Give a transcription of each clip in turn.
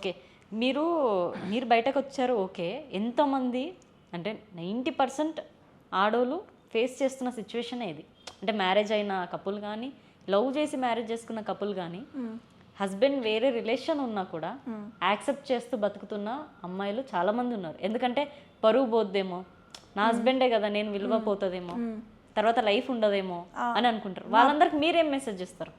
Okay. మీరు మీరు బయటకొచ్చారు okay. ఎంతమంది అంటే 90% ఆడోళ్ళు ఫేస్ చేస్తున్న సిచ్యువేషనే ఇది. అంటే మ్యారేజ్ అయిన కపుల్ గానీ, లవ్ చేసి మ్యారేజ్ చేసుకున్న కపుల్ గానీ, హస్బెండ్ వేరే రిలేషన్ ఉన్నా కూడా యాక్సెప్ట్ చేస్తూ బతుకుతున్న అమ్మాయిలు చాలామంది ఉన్నారు. ఎందుకంటే పరువు పోద్దేమో, నా హస్బెండే కదా నేను విలువ పోతుందేమో, తర్వాత లైఫ్ ఉండదేమో అని అనుకుంటారు. వాళ్ళందరికి మీరేం మెసేజ్ ఇస్తారు?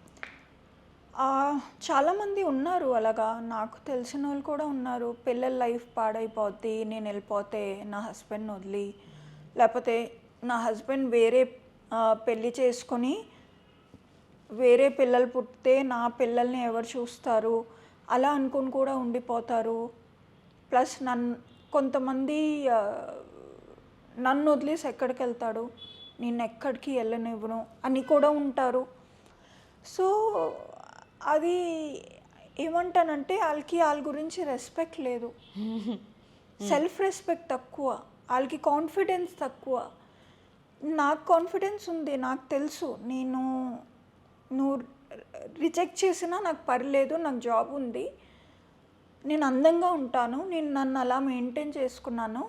చాలామంది ఉన్నారు అలాగా, నాకు తెలిసిన వాళ్ళు కూడా ఉన్నారు. పిల్లల లైఫ్ పాడైపోద్ది నేను వెళ్ళిపోతే నా హస్బెండ్ని వదిలి, లేకపోతే నా హస్బెండ్ వేరే పెళ్ళి చేసుకొని వేరే పిల్లలు పుట్టితే నా పిల్లల్ని ఎవరు చూస్తారు అలా అనుకుని కూడా ఉండిపోతారు. ప్లస్ కొంతమంది నన్ను వదిలేసి ఎక్కడికి వెళ్తాడు, నేను ఎక్కడికి వెళ్ళనివ్వను అని కూడా ఉంటారు. సో అది ఏమంటానంటే వాళ్ళ గురించి రెస్పెక్ట్ లేదు, సెల్ఫ్ రెస్పెక్ట్ తక్కువ, వాళ్ళకి కాన్ఫిడెన్స్ తక్కువ. నాకు కాన్ఫిడెన్స్ ఉంది, నాకు తెలుసు నువ్వు రిజెక్ట్ చేసినా నాకు పర్లేదు, నాకు జాబ్ ఉంది, నేను అందంగా ఉంటాను, నేను నన్ను అలా మెయింటైన్ చేసుకున్నాను,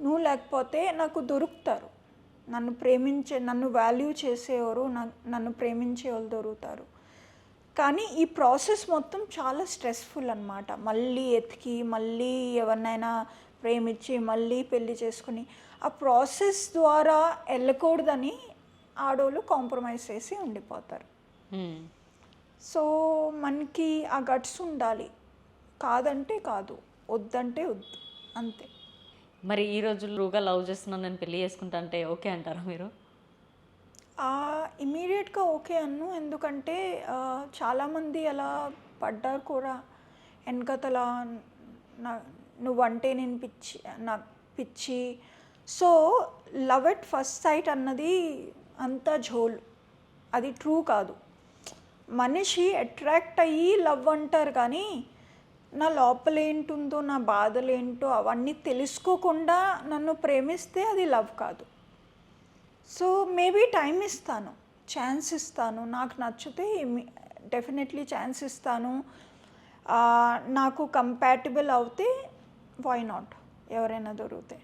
నువ్వు లేకపోతే నాకు దొరుకుతారు, నన్ను వాల్యూ చేసేవారు, నన్ను ప్రేమించే వాళ్ళు దొరుకుతారు. కానీ ఈ ప్రాసెస్ మొత్తం చాలా స్ట్రెస్ఫుల్ అన్నమాట. మళ్ళీ ఎతికి మళ్ళీ ఎవరినైనా ప్రేమించి మళ్ళీ పెళ్లి చేసుకుని ఆ ప్రాసెస్ ద్వారా వెళ్ళకూడదని ఆడోళ్ళు కాంప్రమైజ్ చేసి ఉండిపోతారు. సో మనకి ఆ గట్స్ ఉండాలి, కాదంటే కాదు, వద్దంటే వద్దు, అంతే. మరి ఈ రోజులుగా లవ్ చేస్తున్నాను నేను పెళ్లి చేసుకుంటా అంటే ఓకే అంటారా మీరు? ఇమీడియట్గా ఓకే అన్ను, ఎందుకంటే చాలామంది అలా పడ్డారు కూడా. వెనకతల నువ్వంటే నేను నాకు పిచ్చి. So love at first sight అన్నది అంతా జోల్, అది ట్రూ కాదు. మనిషి అట్రాక్ట్ అయ్యి లవ్ అంటారు, కానీ నా లోపల ఏంటుందో నా బాధలు ఏంటో అవన్నీ తెలుసుకోకుండా నన్ను ప్రేమిస్తే అది లవ్ కాదు. సో మేబీ టైం ఇస్తాను, ఛాన్స్ ఇస్తాను, నాకు నచ్చితే డెఫినెట్లీ ఛాన్స్ ఇస్తాను. నాకు కంపాటిబుల్ అవుతే వై నాట్, ఎవరైనా దొరికితే.